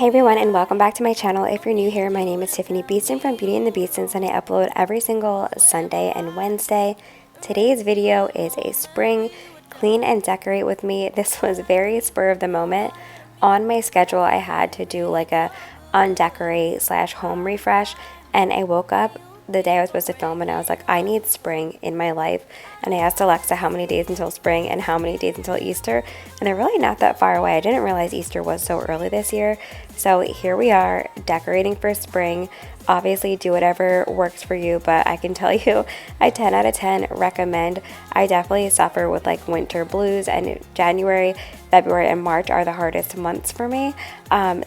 Hey everyone, and welcome back to my channel. If you're new here, my name is Tiffani Beaston from Beauty and the Beastons, and I upload every single Sunday and Wednesday. Today's video is a spring clean and decorate with me. This was very spur of the moment. On my schedule, I had to do like a undecorate / home refresh, and I woke up the day I was supposed to film and I was like, I need spring in my life. And I asked Alexa how many days until spring and how many days until Easter, and they're really not that far away. I didn't realize Easter was so early this year. So here we are, decorating for spring. Obviously do whatever works for you, but I can tell you I 10 out of 10 recommend. I definitely suffer with like winter blues, and January, February, and March are the hardest months for me.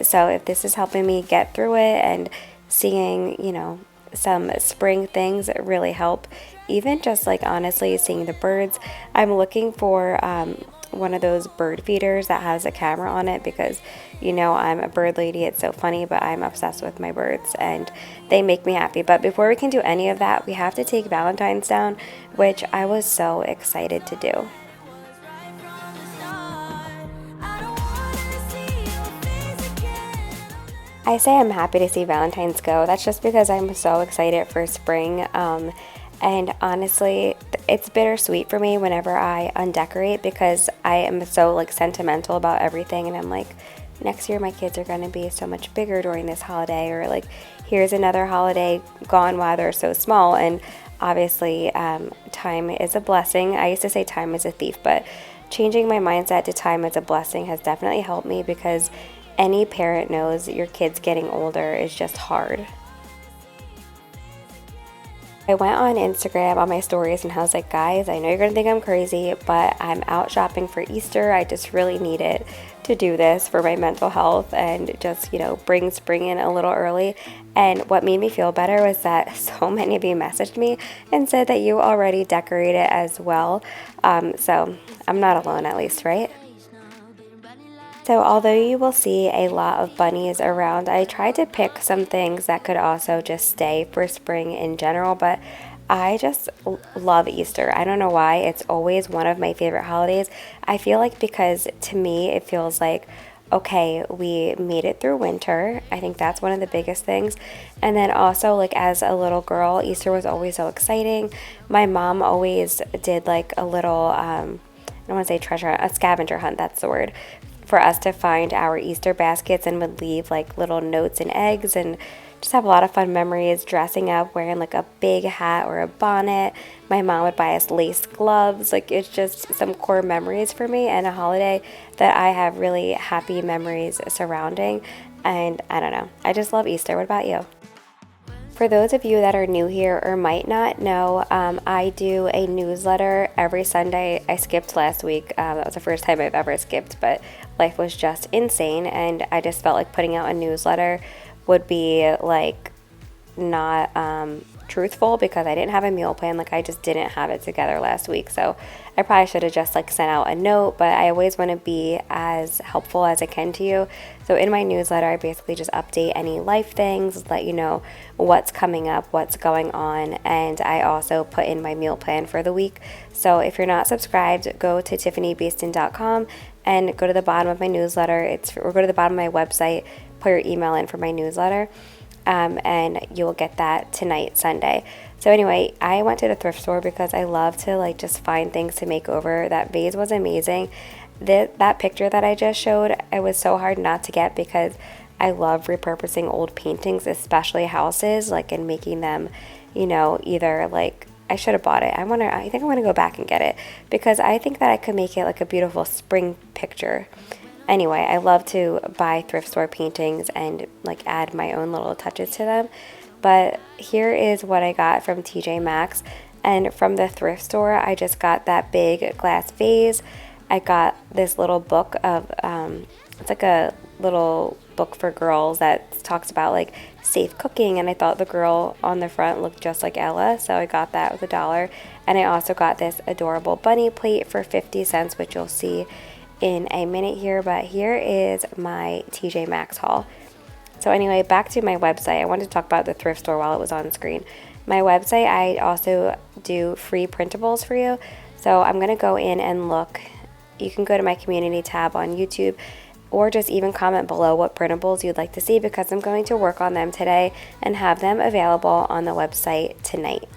So if this is helping me get through it and seeing, some spring things that really help, even just like honestly seeing the birds. I'm looking for one of those bird feeders that has a camera on it because I'm a bird lady. It's so funny, but I'm obsessed with my birds and they make me happy. But before we can do any of that, we have to take Valentine's down, which I was so excited to do. I say I'm happy to see Valentine's go. That's just because I'm so excited for spring. And honestly, it's bittersweet for me whenever I undecorate because I am so like sentimental about everything. And I'm like, next year my kids are going to be so much bigger during this holiday, or like, here's another holiday gone while they're so small. And obviously, time is a blessing. I used to say time is a thief, but changing my mindset to time as a blessing has definitely helped me because any parent knows your kids getting older is just hard. I went on Instagram on my stories and I was like, guys, I know you're gonna think I'm crazy, but I'm out shopping for Easter. I just really needed to do this for my mental health and just, bring spring in a little early. And what made me feel better was that so many of you messaged me and said that you already decorated as well. So I'm not alone, at least, right? So although you will see a lot of bunnies around, I tried to pick some things that could also just stay for spring in general, but I just love Easter. I don't know why. It's always one of my favorite holidays. I feel like because to me it feels like, okay, we made it through winter. I think that's one of the biggest things. And then also, like, as a little girl, Easter was always so exciting. My mom always did like a little, I don't want to say treasure hunt, a scavenger hunt, that's the word, for us to find our Easter baskets, and would leave like little notes and eggs, and just have a lot of fun memories dressing up, wearing like a big hat or a bonnet. My mom would buy us lace gloves. Like, it's just some core memories for me and a holiday that I have really happy memories surrounding. And I don't know, I just love Easter. What about you? For those of you that are new here or might not know, I do a newsletter every Sunday. I skipped last week. That was the first time I've ever skipped, but life was just insane, and I just felt like putting out a newsletter would be like not truthful because I didn't have a meal plan. Like, I just didn't have it together last week, so I probably should have just like sent out a note, but I always want to be as helpful as I can to you. So in my newsletter, I basically just update any life things, let you know what's coming up, what's going on, and I also put in my meal plan for the week. So if you're not subscribed, go to tiffanibeaston.com and go to the bottom of my newsletter. Or go to the bottom of my website, put your email in for my newsletter. And you'll get that tonight, Sunday. So anyway, I went to the thrift store because I love to like just find things to make over. That vase was amazing. That picture that I just showed, it was so hard not to get because I love repurposing old paintings, especially houses, like, and making them, either like, I should have bought it. I think I want to go back and get it because I think that I could make it like a beautiful spring picture. Anyway, I love to buy thrift store paintings and like add my own little touches to them. But here is what I got from TJ Maxx. And from the thrift store, I just got that big glass vase. I got this little book of, it's like a little book for girls that talks about like safe cooking. And I thought the girl on the front looked just like Ella, so I got that with $1. And I also got this adorable bunny plate for 50 cents, which you'll see in a minute here, but here is my TJ Maxx haul. So anyway, back to my website. I wanted to talk about the thrift store while it was on screen. My website, I also do free printables for you. So I'm going to go in and look. You can go to my community tab on YouTube or just even comment below what printables you'd like to see, because I'm going to work on them today and have them available on the website tonight.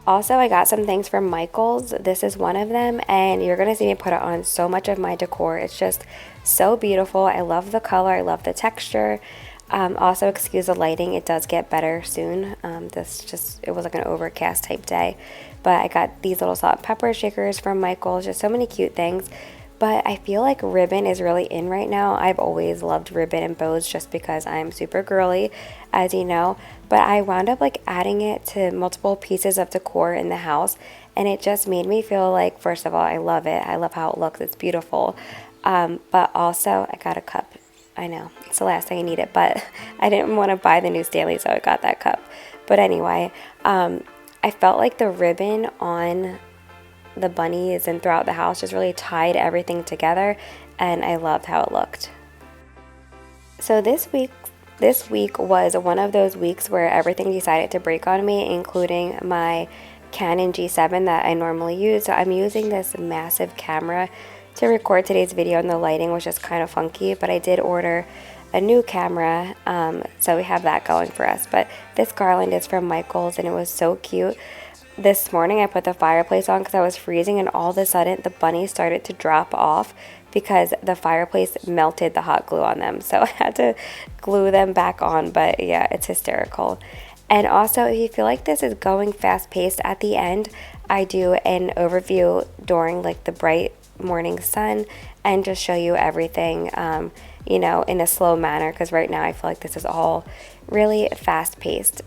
Also, I got some things from Michaels. This is one of them, and you're going to see me put it on so much of my decor. It's just so beautiful. I love the color. I love the texture. Also, excuse the lighting. It does get better soon. It was like an overcast type day. But I got these little salt and pepper shakers from Michaels. Just so many cute things. But I feel like ribbon is really in right now. I've always loved ribbon and bows just because I'm super girly, as you know. But I wound up like adding it to multiple pieces of decor in the house. And it just made me feel like, first of all, I love it. I love how it looks. It's beautiful. But also, I got a cup. I know, it's the last thing I needed. But I didn't want to buy the new Stanley, so I got that cup. But anyway, I felt like the ribbon on the bunnies and throughout the house just really tied everything together, and I loved how it looked. So this week was one of those weeks where everything decided to break on me, including my Canon G7 that I normally use. So I'm using this massive camera to record today's video, and the lighting was just kind of funky, but I did order a new camera, so we have that going for us. But this garland is from Michaels, and it was so cute. This morning I put the fireplace on because I was freezing, and all of a sudden the bunnies started to drop off because the fireplace melted the hot glue on them. So I had to glue them back on, but yeah, it's hysterical. And also, if you feel like this is going fast paced, at the end I do an overview during like the bright morning sun and just show you everything, you know, in a slow manner, because right now I feel like this is all really fast paced.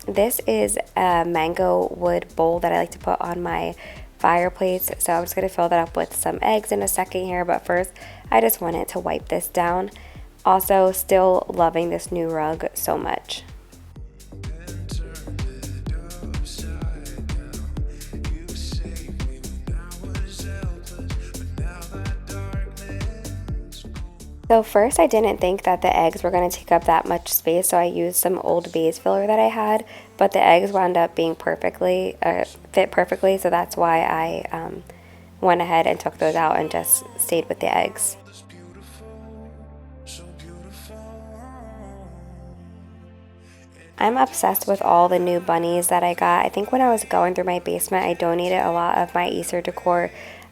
This is a mango wood bowl that I like to put on my fireplace. So I'm just going to fill that up with some eggs in a second here. But first, I just wanted to wipe this down. Also, still loving this new rug so much. So first, I didn't think that the eggs were going to take up that much space, so I used some Old Bay's filler that I had, but the eggs wound up being fit perfectly, so that's why I went ahead and took those out and just stayed with the eggs. I'm obsessed with all the new bunnies that I got. I think when I was going through my basement, I donated a lot of my Easter decor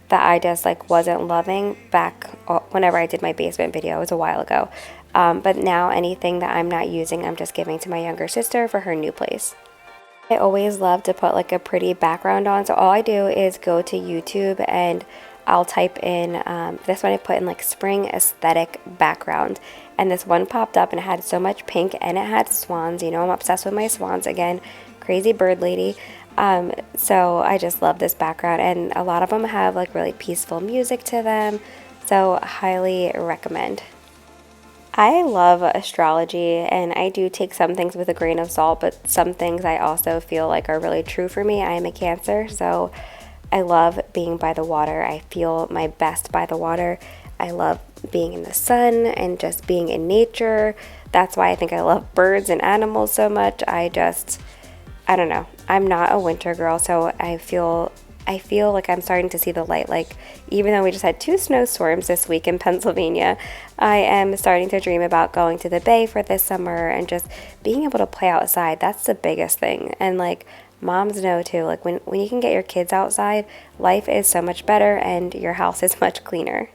that I just like wasn't loving back whenever I did my basement video. It was a while ago. But now anything that I'm not using, I'm just giving to my younger sister for her new place. I always love to put like a pretty background on, so all I do is go to YouTube and I'll type in, this one I put in like spring aesthetic background, and this one popped up and it had so much pink and it had swans. You know, I'm obsessed with my swans again, crazy bird lady. So I just love this background, and a lot of them have like really peaceful music to them, so highly recommend. I love astrology, and I do take some things with a grain of salt, but some things I also feel like are really true for me. I am a Cancer, so I love being by the water. I feel my best by the water. I love being in the sun and just being in nature. That's why I think I love birds and animals so much. I don't know. I'm not a winter girl, so I feel like I'm starting to see the light. Like, even though we just had 2 snowstorms this week in Pennsylvania, I am starting to dream about going to the bay for this summer and just being able to play outside. That's the biggest thing. And like, moms know too, like when you can get your kids outside, life is so much better and your house is much cleaner.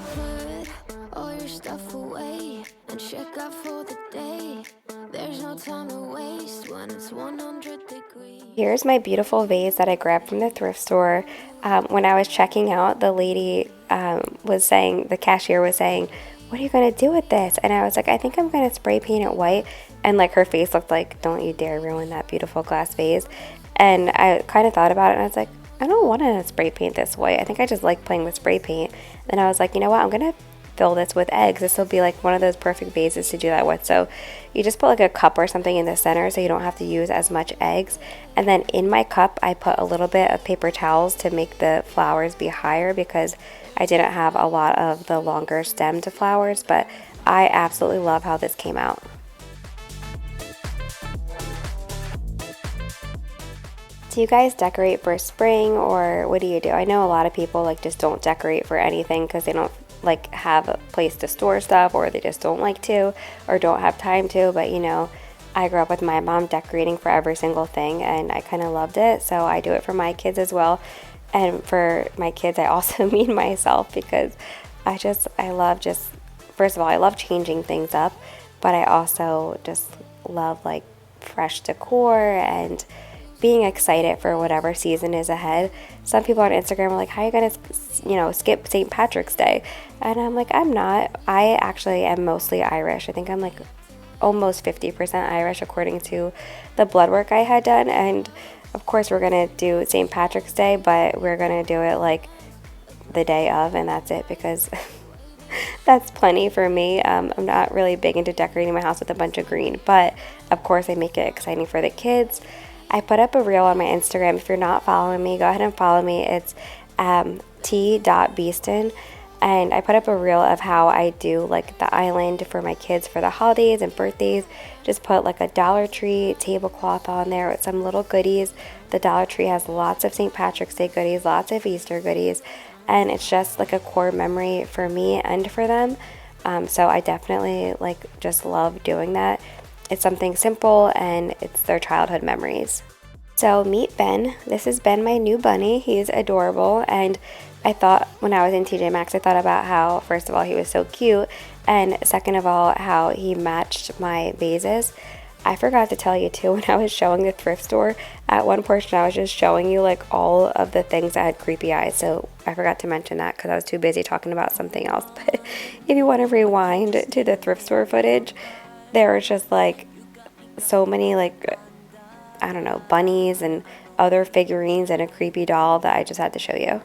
Put all your stuff away and check out for the day. There's no time to waste when it's 100 degrees. Here's my beautiful vase that I grabbed from the thrift store. When I was checking out, the lady the cashier was saying, "What are you going to do with this?" And I was like, "I think I'm going to spray paint it white." And like, her face looked like, "Don't you dare ruin that beautiful glass vase." And I kind of thought about it, and I was like, I don't want to spray paint this white. I think I just like playing with spray paint. And I was like, you know what, I'm going to fill this with eggs. This will be like one of those perfect vases to do that with. So you just put like a cup or something in the center so you don't have to use as much eggs. And then in my cup, I put a little bit of paper towels to make the flowers be higher, because I didn't have a lot of the longer stemmed flowers. But I absolutely love how this came out. Do you guys decorate for spring, or what do you do? I know a lot of people like just don't decorate for anything because they don't like have a place to store stuff, or they just don't like to, or don't have time to. But you know, I grew up with my mom decorating for every single thing, and I kind of loved it, so I do it for my kids as well. And for my kids, I also mean myself, because I love just, first of all, I love changing things up, but I also just love like fresh decor and being excited for whatever season is ahead. Some people on Instagram are like, how are you going to, skip St. Patrick's Day? And I'm like, I'm not. I actually am mostly Irish. I think I'm like almost 50% Irish according to the blood work I had done. And of course, we're going to do St. Patrick's Day, but we're going to do it like the day of, and that's it, because that's plenty for me. I'm not really big into decorating my house with a bunch of green, but of course I make it exciting for the kids. I put up a reel on my Instagram. If you're not following me, go ahead and follow me. It's t.beaston. And I put up a reel of how I do like the island for my kids for the holidays and birthdays. Just put like a Dollar Tree tablecloth on there with some little goodies. The Dollar Tree has lots of St. Patrick's Day goodies, lots of Easter goodies. And it's just like a core memory for me and for them. So I definitely like just love doing that. It's something simple, and it's their childhood memories. So meet Ben. This is Ben, my new bunny. He's adorable, and I thought when I was in TJ Maxx, I thought about how, first of all, he was so cute, and second of all, how he matched my vases. I forgot to tell you too, when I was showing the thrift store, at one portion I was just showing you like all of the things that had creepy eyes, so I forgot to mention that because I was too busy talking about something else. But if you want to rewind to the thrift store footage, there was just like so many like, I don't know, bunnies and other figurines and a creepy doll that I just had to show you.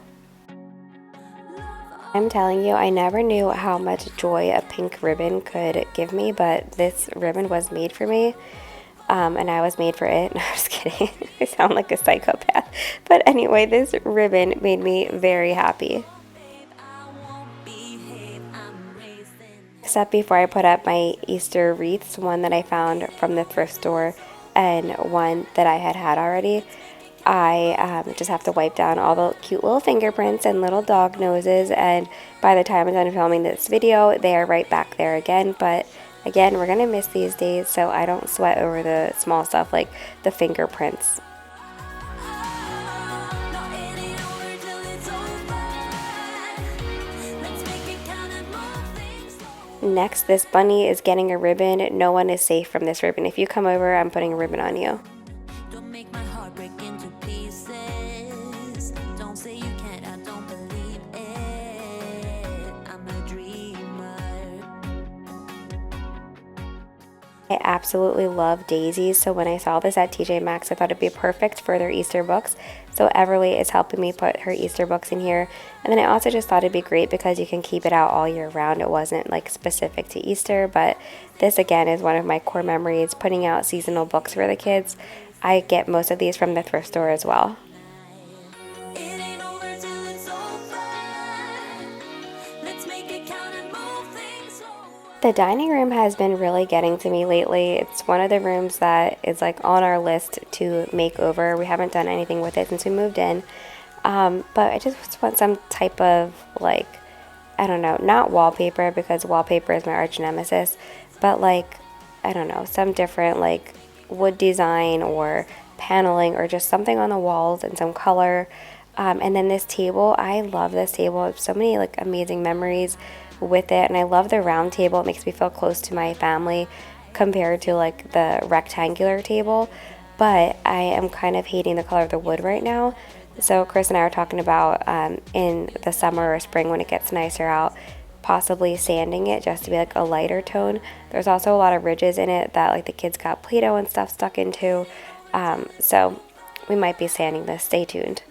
I'm telling you, I never knew how much joy a pink ribbon could give me, but this ribbon was made for me, and I was made for it. No, I'm just kidding. I sound like a psychopath. But anyway, this ribbon made me very happy. Except before I put up my Easter wreaths, one that I found from the thrift store and one that I had already, I just have to wipe down all the cute little fingerprints and little dog noses, and by the time I'm done filming this video, they are right back there again. But again, we're going to miss these days, so I don't sweat over the small stuff like the fingerprints. Next, this bunny is getting a ribbon. No one is safe from this ribbon. If you come over, I'm putting a ribbon on you. Don't make my heart break into pieces. Don't say you can't, I don't believe it. I'm a dreamer. I absolutely love daisies, so when I saw this at TJ Maxx, I thought it'd be perfect for their Easter books. So Everly is helping me put her Easter books in here. And then I also just thought it'd be great because you can keep it out all year round. It wasn't like specific to Easter, but this again is one of my core memories, putting out seasonal books for the kids. I get most of these from the thrift store as well. The dining room has been really getting to me lately. It's one of the rooms that is like on our list to make over. We haven't done anything with it since we moved in. But I just want some type of like, I don't know, not wallpaper, because wallpaper is my arch nemesis, but like, I don't know, some different like wood design or paneling or just something on the walls and some color. And then this table, I love this table. I have so many like amazing memories with it, and I love the round table. It makes me feel close to my family compared to like the rectangular table, but I am kind of hating the color of the wood right now. So Chris and I are talking about in the summer or spring when it gets nicer out, possibly sanding it just to be like a lighter tone. There's also a lot of ridges in it that like the kids got Play-Doh and stuff stuck into, so we might be sanding this. Stay tuned.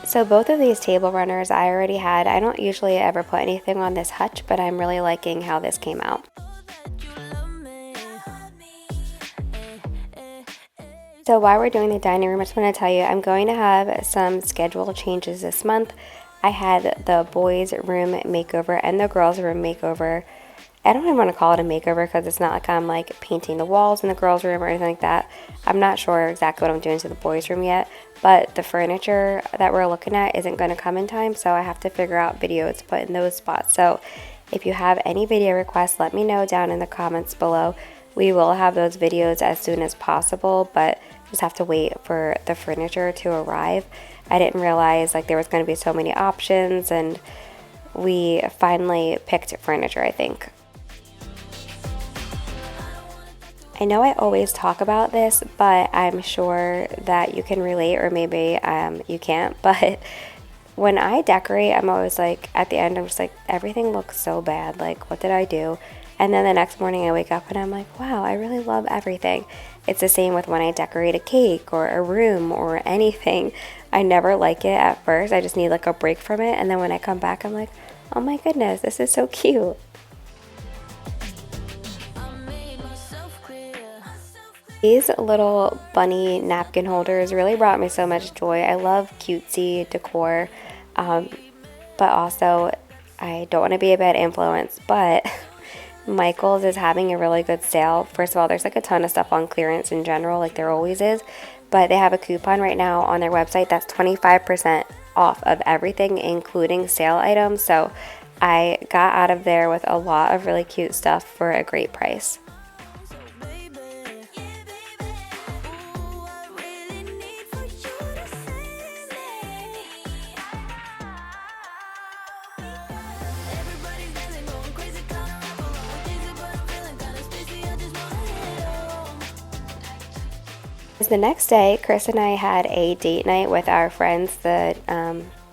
So both of these table runners I already had. I don't usually ever put anything on this hutch, but I'm really liking how this came out. So while we're doing the dining room, I just want to tell you I'm going to have some schedule changes this month. I had the boys' room makeover and the girls' room makeover. I don't even want to call it a makeover because it's not like I'm like painting the walls in the girls' room or anything like that. I'm not sure exactly what I'm doing to the boys' room yet, but the furniture that we're looking at isn't going to come in time, so I have to figure out videos to put in those spots. So if you have any video requests, let me know down in the comments below. We will have those videos as soon as possible, but just have to wait for the furniture to arrive. I didn't realize like there was going to be so many options, and we finally picked furniture, I think. I know I always talk about this, but I'm sure that you can relate, or maybe you can't, but when I decorate, I'm always like, at the end, I'm just like, everything looks so bad, like, what did I do? And then the next morning I wake up and I'm like, wow, I really love everything. It's the same with when I decorate a cake or a room or anything. I never like it at first. I just need like a break from it. And then when I come back, I'm like, oh my goodness, this is so cute. These little bunny napkin holders really brought me so much joy. I love cutesy decor, but also I don't want to be a bad influence, but Michael's is having a really good sale. First of all, there's like a ton of stuff on clearance in general, like there always is, but they have a coupon right now on their website that's 25% off of everything, including sale items. So I got out of there with a lot of really cute stuff for a great price. The next day, Chris and I had a date night with our friends. What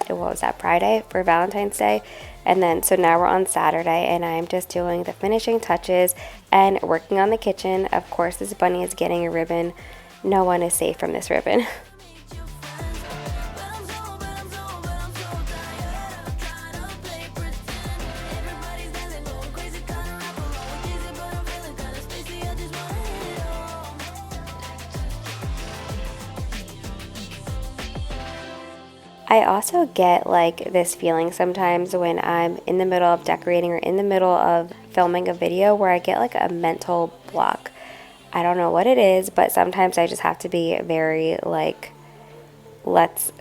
was that, Friday for Valentine's Day, and then so now we're on Saturday, and I'm just doing the finishing touches and working on the kitchen. Of course, this bunny is getting a ribbon. No one is safe from this ribbon. I also get like this feeling sometimes when I'm in the middle of decorating or in the middle of filming a video where I get like a mental block. I don't know what it is, but sometimes I just have to be very like, let's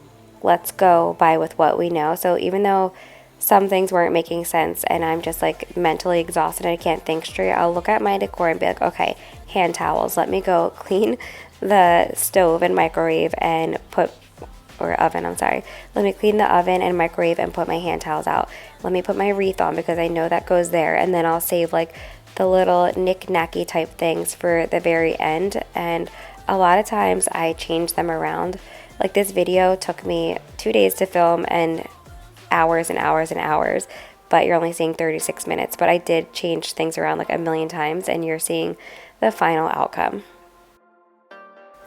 go by with what we know. So even though some things weren't making sense and I'm just like mentally exhausted and I can't think straight, I'll look at my decor and be like, okay, hand towels, let me go clean the stove and microwave and oven, I'm sorry. Let me clean the oven and microwave and put my hand towels out. Let me put my wreath on because I know that goes there, and then I'll save like the little knick-knacky type things for the very end. And a lot of times I change them around. Like this video took me 2 days to film and hours and hours and hours, but you're only seeing 36 minutes. But I did change things around like a million times, and you're seeing the final outcome.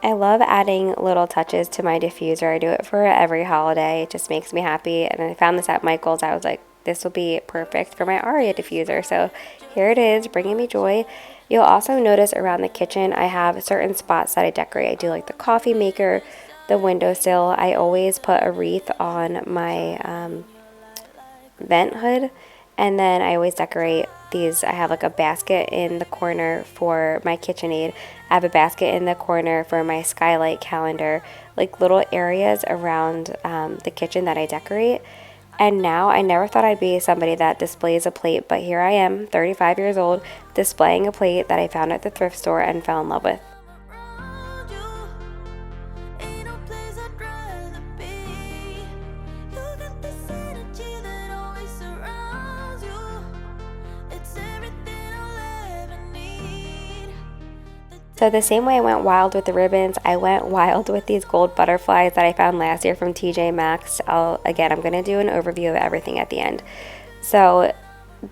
I love adding little touches to my diffuser. I do it for every holiday. It just makes me happy. And I found this at Michael's. I was like, this will be perfect for my Aria diffuser. So here it is, bringing me joy. You'll also notice around the kitchen, I have certain spots that I decorate. I do like the coffee maker, the windowsill. I always put a wreath on my vent hood. And then I always decorate these. I have like a basket in the corner for my KitchenAid. I have a basket in the corner for my skylight calendar, like little areas around the kitchen that I decorate. And now I never thought I'd be somebody that displays a plate, but here I am, 35 years old, displaying a plate that I found at the thrift store and fell in love with. So the same way I went wild with the ribbons, I went wild with these gold butterflies that I found last year from Maxx. I'm going to do an overview of everything at the end. So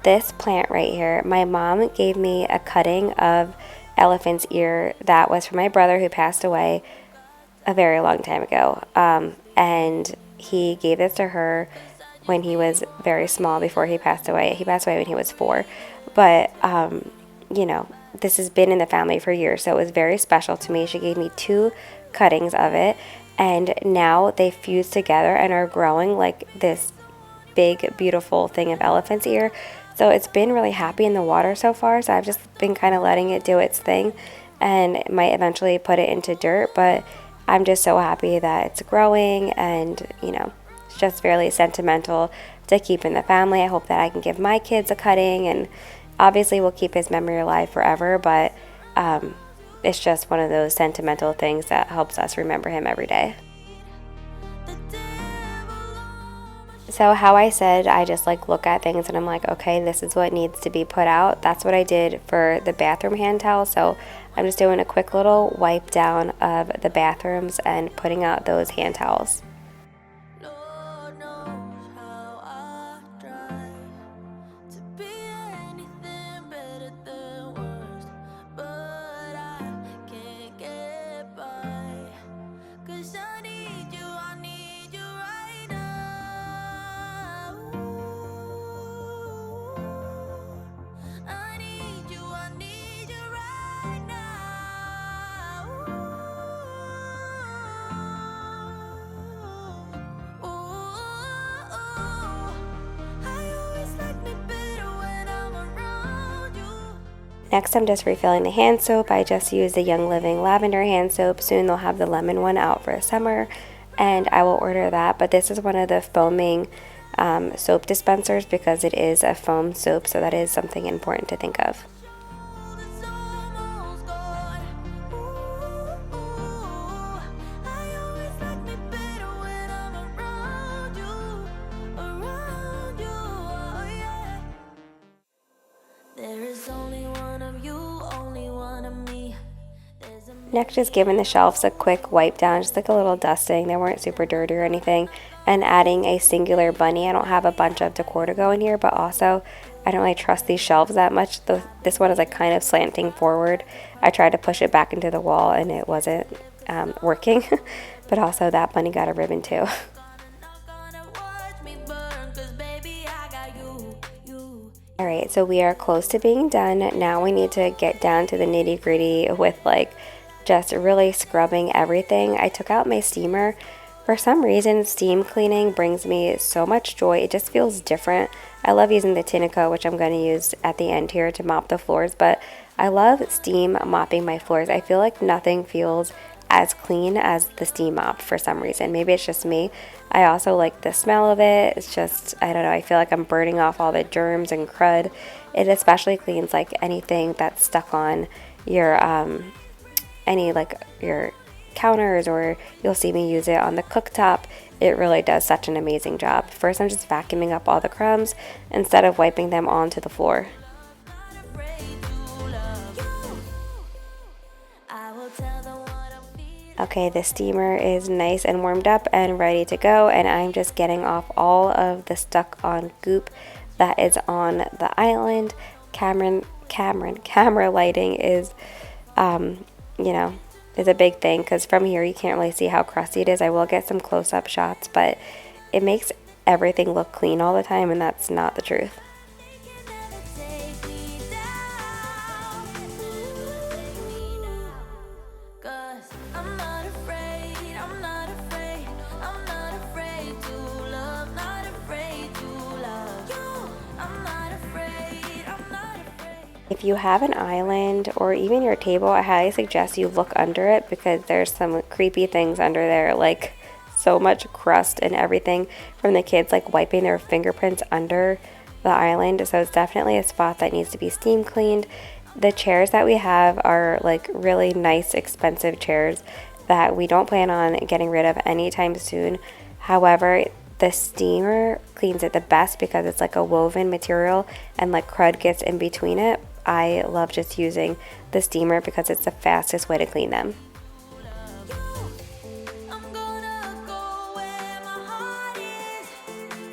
this plant right here, my mom gave me a cutting of elephant's ear that was from my brother who passed away a very long time ago. And he gave this to her when he was very small before he passed away. He passed away when he was 4. But, this has been in the family for years, so it was very special to me. She gave me 2 cuttings of it, and now they fused together and are growing like this big, beautiful thing of elephant's ear. So it's been really happy in the water so far. So I've just been kind of letting it do its thing and might eventually put it into dirt. But I'm just so happy that it's growing, and, you know, it's just fairly sentimental to keep in the family. I hope that I can give my kids a cutting, and obviously we'll keep his memory alive forever, but it's just one of those sentimental things that helps us remember him every day. So how I said, I just like look at things and I'm like, okay, this is what needs to be put out. That's what I did for the bathroom hand towel. So I'm just doing a quick little wipe down of the bathrooms and putting out those hand towels. Lord knows how I try to be anything better than worst, but I can't get by. 'Cause I need you right now. I need you right now. I always like me better when I'm around you. Next, I'm just refilling the hand soap. I just used the Young Living lavender hand soap. Soon they'll have the lemon one out for summer, and I will order that. But this is one of the foaming soap dispensers because it is a foam soap, so that is something important to think of. It's almost gone. I always like me better when I'm around you, oh yeah. There is only one of you, only one of me. There's a Next, just giving the shelves a quick wipe down, just like a little dusting. They weren't super dirty or anything. And adding a singular bunny. I don't have a bunch of decor to go in here, but also I don't really trust these shelves that much. This one is like kind of slanting forward. I tried to push it back into the wall and it wasn't working. But also that bunny got a ribbon too. not gonna watch me burn, 'cause baby I got you. Alright, so we are close to being done. Now we need to get down to the nitty gritty with like just really scrubbing everything. I took out my steamer. For some reason, steam cleaning brings me so much joy. It just feels different. I love using the Tineco, which I'm going to use at the end here to mop the floors, but I love steam mopping my floors. I feel like nothing feels as clean as the steam mop for some reason. Maybe it's just me. I also like the smell of it. It's just, I don't know, I feel like I'm burning off all the germs and crud. It especially cleans like anything that's stuck on your your counters, or you'll see me use it on the cooktop. It really does such an amazing job. First, I'm just vacuuming up all the crumbs instead of wiping them onto the floor. Not afraid to love you. I will tell them what I'm feeling. Okay, the steamer is nice and warmed up and ready to go, and I'm just getting off all of the stuck on goop that is on the island. Camera lighting is is a big thing, because from here you can't really see how crusty it is. I will get some close-up shots, but it makes everything look clean all the time, and that's not the truth. They can never take me down. 'Cause I'm not afraid to love, not afraid to love you. I'm not afraid. If you have an island or even your table, I highly suggest you look under it, because there's some creepy things under there, like so much crust and everything from the kids like wiping their fingerprints under the island. So it's definitely a spot that needs to be steam cleaned. The chairs that we have are like really nice, expensive chairs that we don't plan on getting rid of anytime soon. However, the steamer cleans it the best because it's like a woven material and like crud gets in between it. I love just using the steamer because it's the fastest way to clean them. I'm gonna go where my heart is.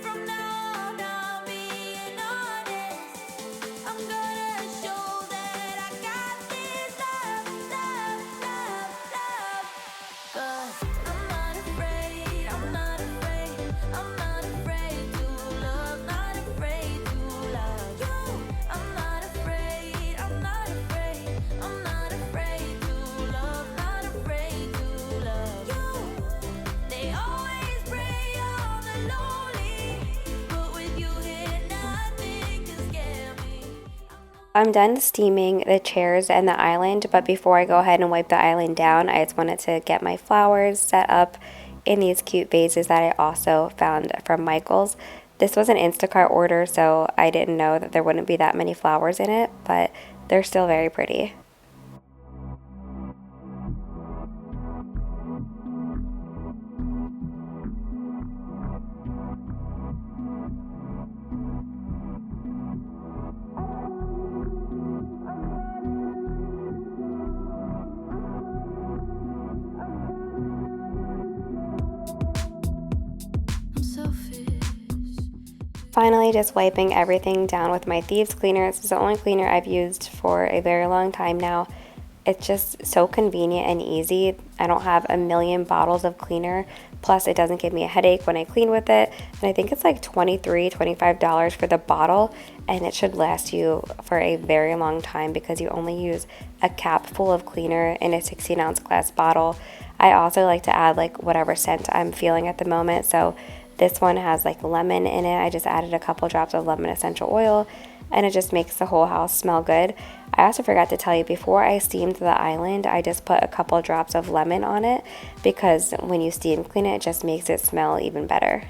From now on, I'm being honest. I'm gonna show that I got this love. 'Cause I'm not afraid to love, not afraid to love you. I'm not afraid to love, not I'm done steaming the chairs and the island, but before I go ahead and wipe the island down, I just wanted to get my flowers set up in these cute vases that I also found from Michael's. This was an Instacart order, so I didn't know that there wouldn't be that many flowers in it, but they're still very pretty. Finally, just wiping everything down with my Thieves cleaner. This is the only cleaner I've used for a very long time now. It's just so convenient and easy. I don't have a million bottles of cleaner. Plus, it doesn't give me a headache when I clean with it. And I think it's like $23, $25 for the bottle. And it should last you for a very long time because you only use a cap full of cleaner in a 16-ounce glass bottle. I also like to add like whatever scent I'm feeling at the moment. So this one has like lemon in it. I just added a couple drops of lemon essential oil and it just makes the whole house smell good. I also forgot to tell you, before I steamed the island, I just put a couple drops of lemon on it because when you steam clean it, it just makes it smell even better.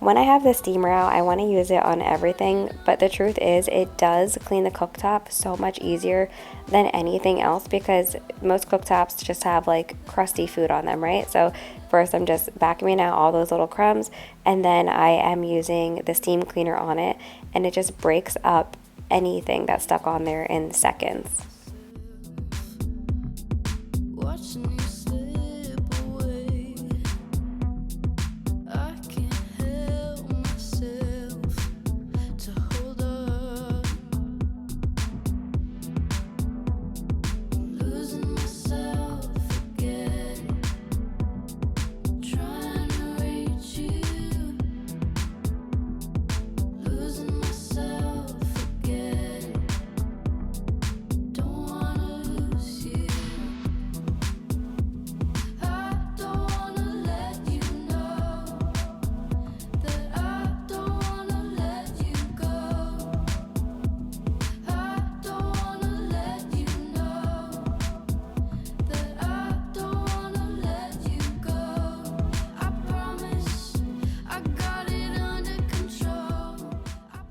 When I have the steamer out, I want to use it on everything, but the truth is it does clean the cooktop so much easier than anything else because most cooktops just have like crusty food on them, right? So first I'm just vacuuming out all those little crumbs and then I am using the steam cleaner on it and it just breaks up anything that's stuck on there in seconds.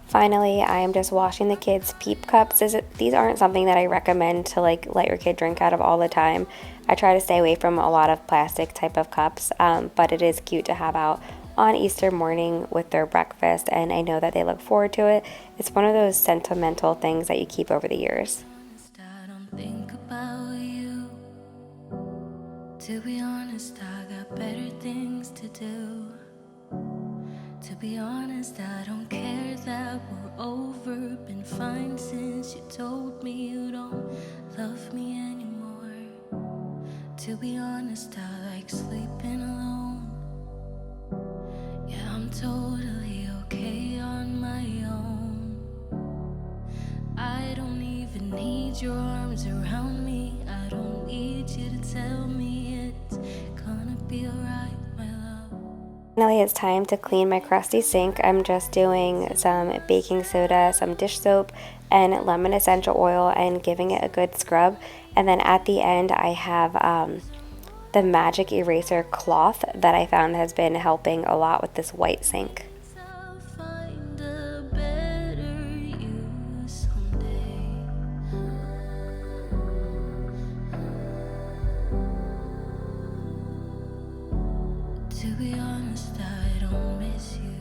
Finally, I am just washing the kids' peep cups. These aren't something that I recommend to like let your kid drink out of all the time. I try to stay away from a lot of plastic type of cups, but it is cute to have out on Easter morning with their breakfast, and I know that they look forward to it. It's one of those sentimental things that you keep over the years. I don't think about you. To be honest, I got better things to do. To be honest, I don't care that we're over. Been fine since you told me you don't love me anymore. To be honest, I like sleeping alone. Yeah, I'm totally okay on my own. I don't even need your arms around me. I don't need you to tell me it's gonna be alright, my love. Finally, it's time to clean my crusty sink. I'm just doing some baking soda, some dish soap, and lemon essential oil and giving it a good scrub. And then at the end, I have the magic eraser cloth that I found has been helping a lot with this white sink. I'll find a better you someday. To be honest, I don't miss you.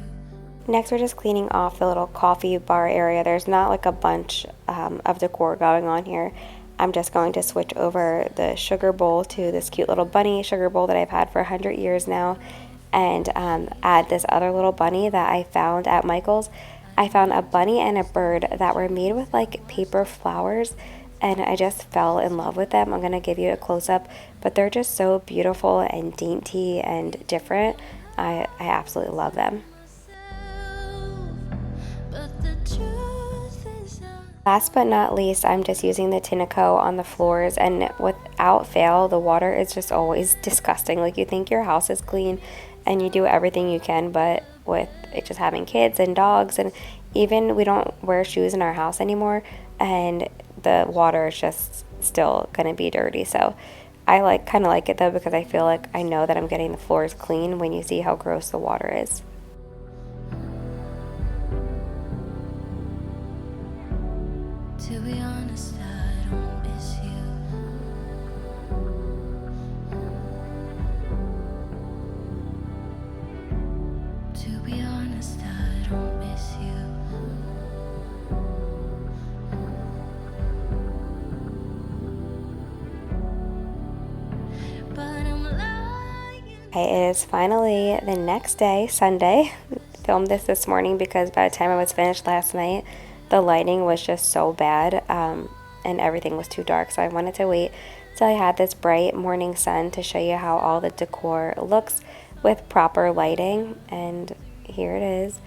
Next, we're just cleaning off the little coffee bar area. There's not like a bunch of decor going on here. I'm just going to switch over the sugar bowl to this cute little bunny sugar bowl that I've had for 100 years now, and add this other little bunny that I found at Michael's. I found a bunny and a bird that were made with like paper flowers, and I just fell in love with them. I'm going to give you a close-up, but they're just so beautiful and dainty and different. I absolutely love them. But the truth is Last but not least, I'm just using the Tinaco on the floors, and without fail, the water is just always disgusting. Like, you think your house is clean and you do everything you can, but with it just having kids and dogs, and even we don't wear shoes in our house anymore, and the water is just still gonna be dirty. So I kind of like it though, because I feel like I know that I'm getting the floors clean when you see how gross the water is. To be honest, I don't miss you. To be honest, I don't miss you. But I'm lying. Okay, it is finally the next day, Sunday. Filmed this morning because by the time I was finished last night, the lighting was just so bad, and everything was too dark. So I wanted to wait till I had this bright morning sun to show you how all the decor looks with proper lighting. And here it is.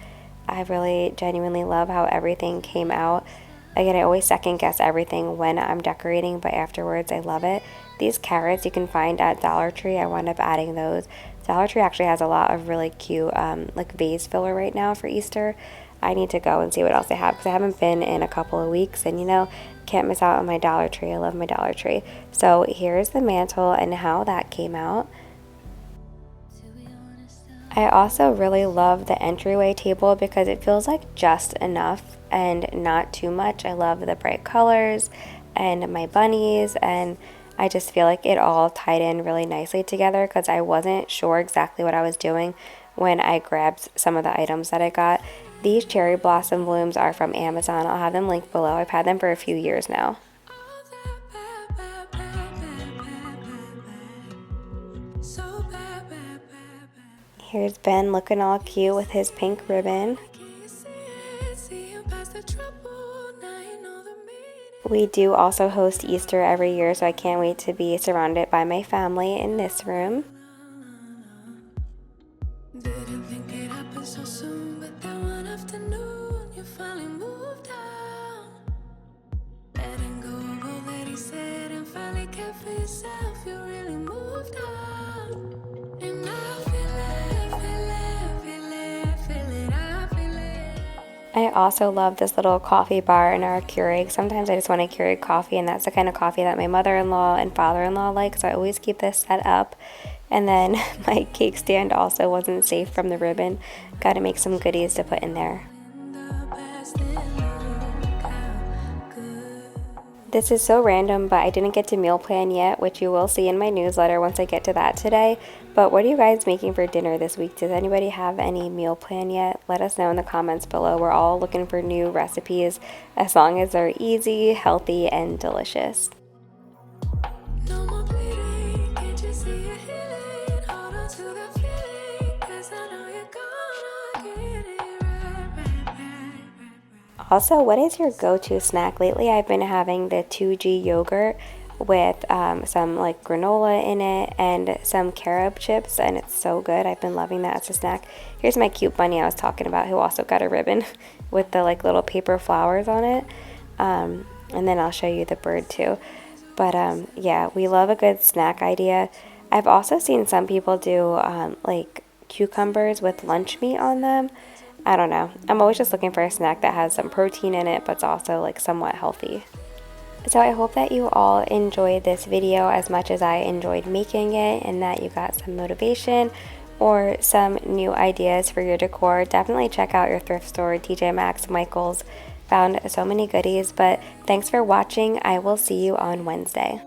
I really genuinely love how everything came out. Again, I always second guess everything when I'm decorating, but afterwards I love it. These carrots you can find at Dollar Tree. I wound up adding those. Dollar Tree actually has a lot of really cute like vase filler right now for Easter. I need to go and see what else they have, because I haven't been in a couple of weeks, and can't miss out on my Dollar Tree. I love my Dollar Tree. So here's the mantle and how that came out. I also really love the entryway table because it feels like just enough and not too much. I love the bright colors and my bunnies, and I just feel like it all tied in really nicely together, because I wasn't sure exactly what I was doing when I grabbed some of the items that I got. These cherry blossom blooms are from Amazon. I'll have them linked below. I've had them for a few years now. Here's Ben looking all cute with his pink ribbon. We do also host Easter every year, so I can't wait to be surrounded by my family in this room. Didn't think it happened so soon, but that one afternoon you finally moved out. Letting go of all that he said and finally cared for yourself. You really moved out. And I feel it, feel it, feel it, feel it, I feel it. I also love this little coffee bar in our Keurig. Sometimes I just want a Keurig coffee, and that's the kind of coffee that my mother-in-law and father-in-law like, so I always keep this set up. And then my cake stand also wasn't safe from the ribbon. Got to make some goodies to put in there. This is so random, but I didn't get to meal plan yet, which you will see in my newsletter once I get to that today. But what are you guys making for dinner this week? Does anybody have any meal plan yet? Let us know in the comments below. We're all looking for new recipes, as long as they're easy, healthy, and delicious. No more bleeding, can't you see it healing? Hold on to the feeling, 'cause I know you're gonna get it right. Also, what is your go-to snack? Lately, I've been having the 2G yogurt with some like granola in it and some carob chips, and it's so good. I've been loving that as a snack. Here's my cute bunny I was talking about, who also got a ribbon with the like little paper flowers on it. And then I'll show you the bird too. But yeah, we love a good snack idea. I've also seen some people do like cucumbers with lunch meat on them. I don't know. I'm always just looking for a snack that has some protein in it, but it's also like somewhat healthy. So I hope that you all enjoyed this video as much as I enjoyed making it, and that you got some motivation or some new ideas for your decor. Definitely check out your thrift store, TJ Maxx, Michael's. Found so many goodies, but thanks for watching. I will see you on Wednesday.